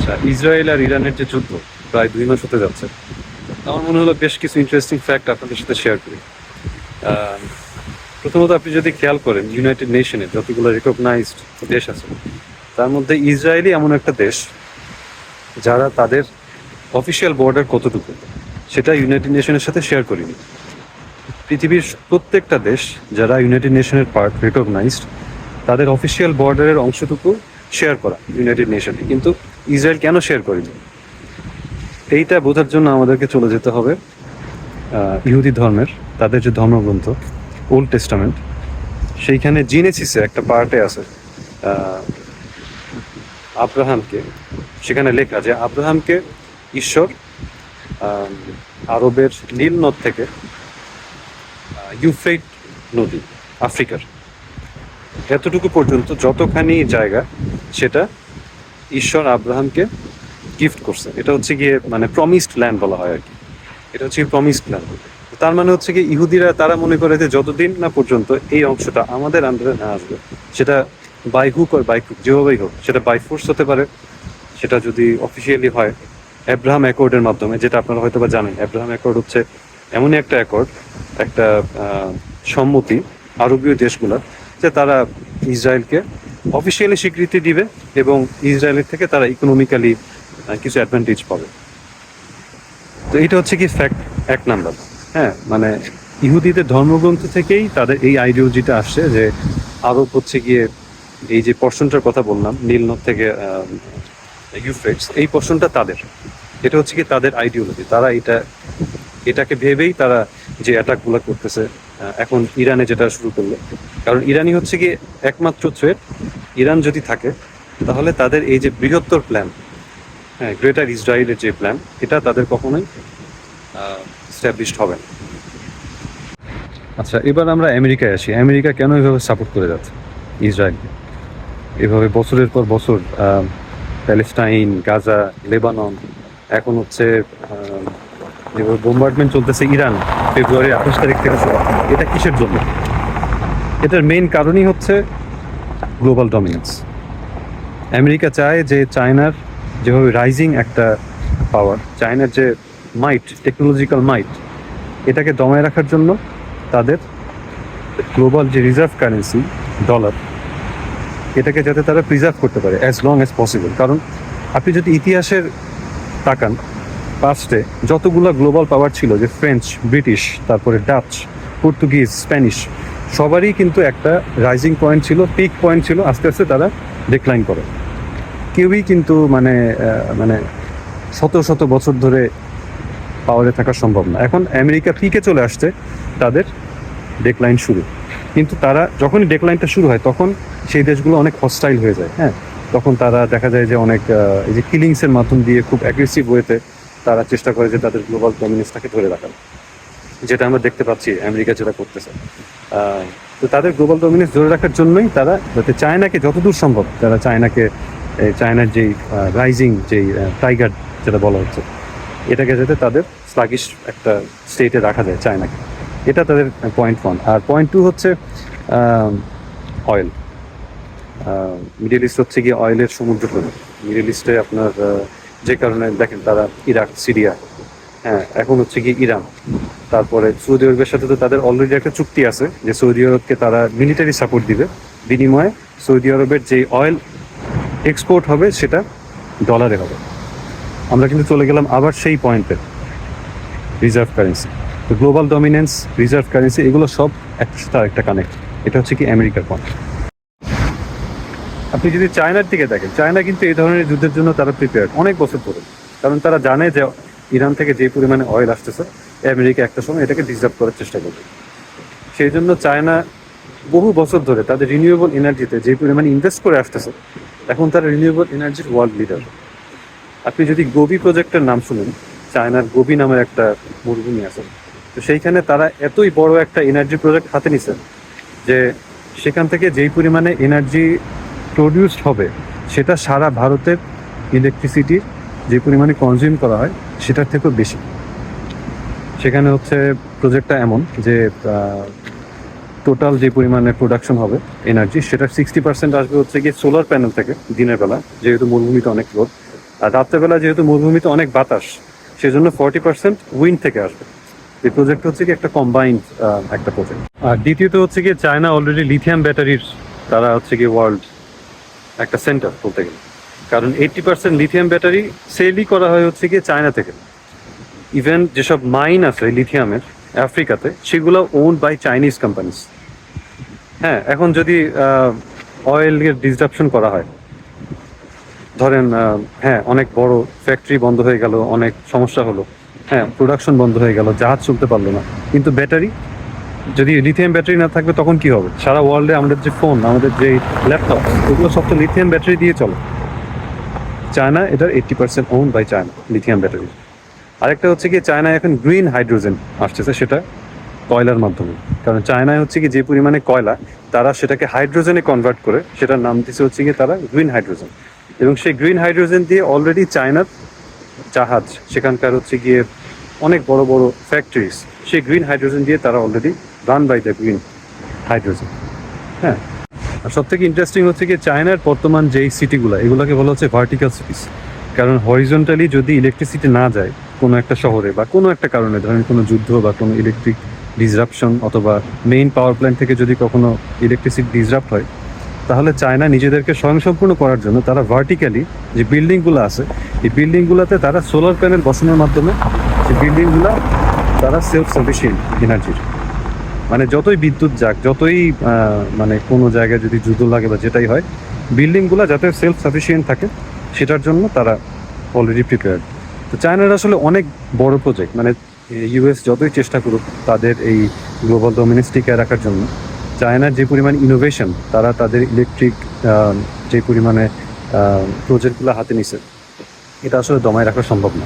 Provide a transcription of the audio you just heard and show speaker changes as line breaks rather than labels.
আচ্ছা, ইসরায়েল আর ইরানের যে যুদ্ধ প্রায় 2 মাস হতে যাচ্ছে। আমার মনে হলো বেশ কিছু ইন্টারেস্টিং ফ্যাক্ট আপনাদের সাথে শেয়ার করি। আহ, প্রথমত আপনি যদি খেয়াল করেন ইউনাইটেড নেশনের যতগুলো রেকগনাইজড দেশ আছে তার মধ্যে ইসরায়েলই এমন একটা দেশ যারা তাদের অফিসিয়াল বর্ডার কতটুকু সেটা ইউনাইটেড নেশনের সাথে শেয়ার করেনি। পৃথিবীর প্রত্যেকটা দেশ যারা ইউনাইটেড নেশনের পার্ট রেকগনাইজড তাদের অফিসিয়াল বর্ডারের অংশটুকু শেয়ার করা ইউনাইটেড নেশনে, কিন্তু ইসরায়েল কেন শেয়ার করেনি এইটা বোঝার জন্য আমাদেরকে চলে যেতে হবে ইহুদি ধর্মের তাদের যে ধর্মগ্রন্থ ওল্ড টেস্টামেন্ট, সেইখানে জিনেসিসে একটা পার্টে আছে আহ, আব্রাহামকে, সেখানে লেখা যে আব্রাহামকে ঈশ্বর আহ, আরবের নীল নদ থেকে ইউফ্রেট নদী আফ্রিকার এতটুকু পর্যন্ত যতখানি জায়গা সেটা ঈশ্বর আব্রাহামকে গিফট করছে। এটা হচ্ছে গিয়ে মানে প্রমিসড ল্যান্ড বলা হয় আর কি। এটা হচ্ছে প্রমিসড ল্যান্ড। তার মানে হচ্ছে কি ইহুদিরা তারা মনে করে যে যতদিন না পর্যন্ত এই অংশটা আমাদের আন্ডারে না আসবে, সেটা বাই হুক আর বাই হুক যেভাবেই হোক, সেটা বাই ফোর্স হতে পারে, সেটা যদি অফিসিয়ালি হয় অ্যাব্রাহাম অ্যাকর্ডের মাধ্যমে, যেটা আপনারা হয়তো বা জানেন। অ্যাব্রাহাম অ্যাকর্ড হচ্ছে এমনই একটা অ্যাকর্ড, একটা সম্মতি আরবীয় দেশগুলোর, যে তারা ইসরায়েলকে অফিসিয়ালি স্বীকৃতি দিবে এবং ইসরায়েলের থেকে তারা ইকোনমিক্যালি কিছু অ্যাডভান্টেজ পাবে। তো এটা হচ্ছে কি ফ্যাক্ট এক নাম্বার। হ্যাঁ, মানে ইহুদিদের ধর্মগ্রন্থ থেকেই তাদের এই আইডিওলজিটা আসছে যে আরব হচ্ছে গিয়ে এই যে পর্শনটার কথা বললাম নীল নদ থেকে ইউফ্রেটস, এই পর্শনটা তাদের। এটা হচ্ছে কি তাদের আইডিওলজি। তারা এটাকে ভেবেই তারা যে অ্যাটাকগুলো করতেছে এখন ইরানে যেটা শুরু করলো। কারণ ইরানই হচ্ছে কি একমাত্র থ্রেট। ইরান যদি থাকে তাহলে তাদের এই যে বৃহত্তর প্ল্যান, হ্যাঁ, গ্রেটার ইসরায়েলের যে প্ল্যান, এটা তাদের কখনোই স্ট্যাবলিশড হবে না। আচ্ছা, এবার আমরা আমেরিকায় আসি। আমেরিকা কেন এভাবে সাপোর্ট করে যাচ্ছে ইসরায়েলকে? এভাবে বছরের পর বছর প্যালেস্টাইন, গাজা, লেবানন, এখন হচ্ছে যেভাবে বোম্বার্ডমেন্ট চলতেছে ইরান ফেব্রুয়ারির 28 তারিখ থেকে শুরু। এটা কিসের জন্য? এটার মেইন কারণই হচ্ছে গ্লোবাল ডমিনেন্স। আমেরিকা চায় যে চায়নার যেভাবে রাইজিং একটা পাওয়ার, চায়নার যে মাইট, টেকনোলজিক্যাল মাইট, এটাকে দমায় রাখার জন্য তাদের গ্লোবাল যে রিজার্ভ কারেন্সি ডলার, এটাকে যাতে তারা প্রিজার্ভ করতে পারে অ্যাজ লং অ্যাজ পসিবল। কারণ আপনি যদি ইতিহাসের তাকান, পাস্টে যতগুলো গ্লোবাল পাওয়ার ছিল, যে ফ্রেঞ্চ, ব্রিটিশ, তারপরে ডাচ, পর্তুগিজ, স্প্যানিশ, সবারই কিন্তু একটা রাইজিং পয়েন্ট ছিল, পিক পয়েন্ট ছিল। আস্তে আস্তে তারা ডিক্লাইন করে। কেউই কিন্তু মানে মানে শত শত বছর ধরে পাওয়ারে থাকা সম্ভব না। এখন আমেরিকা পিকে চলে আসছে, তাদের ডেকলাইন শুরু। কিন্তু তারা যখনই ডেকলাইনটা শুরু হয় তখন সেই দেশগুলো অনেক হস্টাইল হয়ে যায়। হ্যাঁ, তখন তারা দেখা যায় যে অনেক এই যে কিলিংসের মাধ্যম দিয়ে খুব অ্যাগ্রেসিভ ওয়েতে তারা চেষ্টা করে যে তাদের গ্লোবাল ডমিনেন্সটাকে ধরে রাখার, যেটা আমরা দেখতে পাচ্ছি আমেরিকা যেটা করতেছে। তো তাদের গ্লোবাল ডমিনেন্স ধরে রাখার জন্যই তারা যাতে চায়নাকে যতদূর সম্ভব, তারা চায়নাকে, চায়নার যেই রাইজিং যেই টাইগার যেটা বলা হচ্ছে, এটাকে যাতে তাদের স্লাগিশ একটা স্টেটে রাখা যায় চায়নাকে। এটা তাদের পয়েন্ট ওয়ান। আর পয়েন্ট টু হচ্ছে অয়েল। মিডল ইস্ট হচ্ছে গিয়ে অয়েলের সমুদ্র প্রধান। মিডল ইস্টে আপনার যে কারণে দেখেন তারা ইরাক, সিরিয়া, হ্যাঁ, এখন হচ্ছে কি ইরান, তারপরে সৌদি আরবের সাথে তো তাদের অলরেডি একটা চুক্তি আছে যে সৌদি আরবকে তারা মিলিটারি সাপোর্ট দিবে, বিনিময়ে সৌদি আরবের যে অয়েল এক্সপোর্ট হবে সেটা ডলারে হবে। আমরা কিন্তু চলে গেলাম আবার সেই পয়েন্টে, রিজার্ভ কারেন্সি। তো গ্লোবাল ডমিনেন্স, রিজার্ভ কারেন্সি, এগুলো সব একটার সাথে আরেকটা কানেক্ট। এটা হচ্ছে কি আমেরিকার পয়েন্ট। আপনি যদি চায়নার দিকে দেখেন, চায়না কিন্তু এই ধরনের যুদ্ধের জন্য তারা প্রিপেয়ার্ড অনেক বছর ধরে। কারণ তারা জানে যে ইরান থেকে যে পরিমাণে অয়েল আসতেছে, আমেরিকা একটা সময় এটাকে ডিজার্ভ করার চেষ্টা করবে। সেই জন্য চায়না বহু বছর ধরে তাদের রিনিউয়েবল এনার্জিতে যে পরিমাণে ইনভেস্ট করে আসতেছে, এখন তারা রিনিউয়েবল এনার্জির ওয়ার্ল্ড লিডার। আপনি যদি গোবি প্রজেক্টের নাম শুনেন, চায়নার গোবি নামের একটা মরুভূমি আছে, তো সেইখানে তারা এতই বড় একটা এনার্জি প্রজেক্ট হাতে নিছে যে সেখান থেকে যেই পরিমাণে এনার্জি প্রডিউসড হবে সেটা সারা ভারতের ইলেকট্রিসিটির যে পরিমাণে কনজিউম করা হয় সেটার থেকেও বেশি। সেখানে হচ্ছে প্রজেক্টটা এমন যে টোটাল যে পরিমাণে প্রোডাকশন হবে এনার্জি, সেটার 60% আসবে হচ্ছে গিয়ে সোলার প্যানেল থেকে দিনের বেলা, যেহেতু মরুভূমিতে অনেক রোদ। আর রাত্রেবেলা যেহেতু মরুভূমিতে অনেক বাতাস, সেজন্য 40% উইন্ড থেকে আসবে। এই প্রজেক্ট হচ্ছে কি একটা কম্বাইন্ড একটা প্রজেক্ট। আর দ্বিতীয়ত হচ্ছে কি চায়না অলরেডি লিথিয়াম ব্যাটারির তারা হচ্ছে কি ওয়ার্ল্ড একটা সেন্টার বলতে গেলে, কারণ 80% লিথিয়াম ব্যাটারি সেলই করা হয় হচ্ছে কি চায়না থেকে। ইভেন যেসব মাইন আছে লিথিয়ামের আফ্রিকাতে, সেগুলো ওন বাই চাইনিজ কোম্পানিজ। হ্যাঁ, এখন যদি অয়েলের ডিসরাপশন করা হয়, ধরেন হ্যাঁ অনেক বড় ফ্যাক্টরি বন্ধ হয়ে গেল, অনেক সমস্যা হলো, হ্যাঁ প্রোডাকশন বন্ধ হয়ে গেল, জাহাজ চলতে পারলো না, কিন্তু ব্যাটারি, যদি লিথিয়াম ব্যাটারি না থাকবে তখন কি হবে? সারা ওয়ার্ল্ডে আমাদের যে ফোন, আমাদের যে ল্যাপটপ, এগুলো সব তো লিথিয়াম ব্যাটারি দিয়ে চলে। চায়না এটার 80% own by China lithium battery. আরেকটা হচ্ছে কি চায়না এখন গ্রিন হাইড্রোজেন আসতেছে, সেটা কয়লার মাধ্যমে। কারণ চায়নায় হচ্ছে কি যে পরিমাণে কয়লা, তারা সেটাকে হাইড্রোজেনে কনভার্ট করে সেটার নাম দিচ্ছে হচ্ছে কি তারা গ্রিন হাইড্রোজেন। এবং সেই গ্রিন হাইড্রোজেন দিয়ে অলরেডি চায়নার জাহাজ, সেখানকার হচ্ছে গিয়ে অনেক বড় বড় ফ্যাক্টরিজ, সেই গ্রিন হাইড্রোজেন দিয়ে তারা already run by the green hydrogen. হ্যাঁ, আর সব থেকে ইন্টারেস্টিং হচ্ছে কি চায়নার বর্তমান যেই সিটিগুলো, এগুলোকে বলা হচ্ছে ভার্টিক্যাল সিটিস। কারণ হরিজন্টালি যদি ইলেকট্রিসিটি না যায় কোনো একটা শহরে, বা কোনো একটা কারণে, ধরেন কোনো যুদ্ধ বা কোনো ইলেকট্রিক ডিসরাপশন, অথবা মেইন পাওয়ার প্ল্যান্ট থেকে যদি কখনো ইলেকট্রিসিটি ডিসরাপ্ট হয়, তাহলে চায়না নিজেদেরকে স্বয়ংসম্পূর্ণ করার জন্য তারা ভার্টিক্যালি যে বিল্ডিংগুলো আছে, এই বিল্ডিংগুলোতে তারা সোলার প্যানেল বসানোর মাধ্যমে সেই বিল্ডিংগুলো তারা সেলফ সাফিসিয়েন্ট এনার্জির। মানে যতই বিদ্যুৎ যাক, যতই মানে কোনো জায়গায় যদি যুদ্ধ লাগে বা যেটাই হয়, বিল্ডিংগুলো যাতে সেলফ সাফিসিয়েন্ট থাকে সেটার জন্য তারা অলরেডি প্রিপেয়ার্ড। তো চায়নার আসলে অনেক বড় প্রজেক্ট, মানে ইউএস যতই চেষ্টা করুক তাদের এই গ্লোবাল ডমিনেন্স টিকে রাখার জন্য, চায়নার যে পরিমাণ ইনোভেশন, তারা তাদের ইলেকট্রিক যে পরিমাণে প্রজেক্টগুলো হাতে নিছে, এটা আসলে দমায় রাখা সম্ভব না।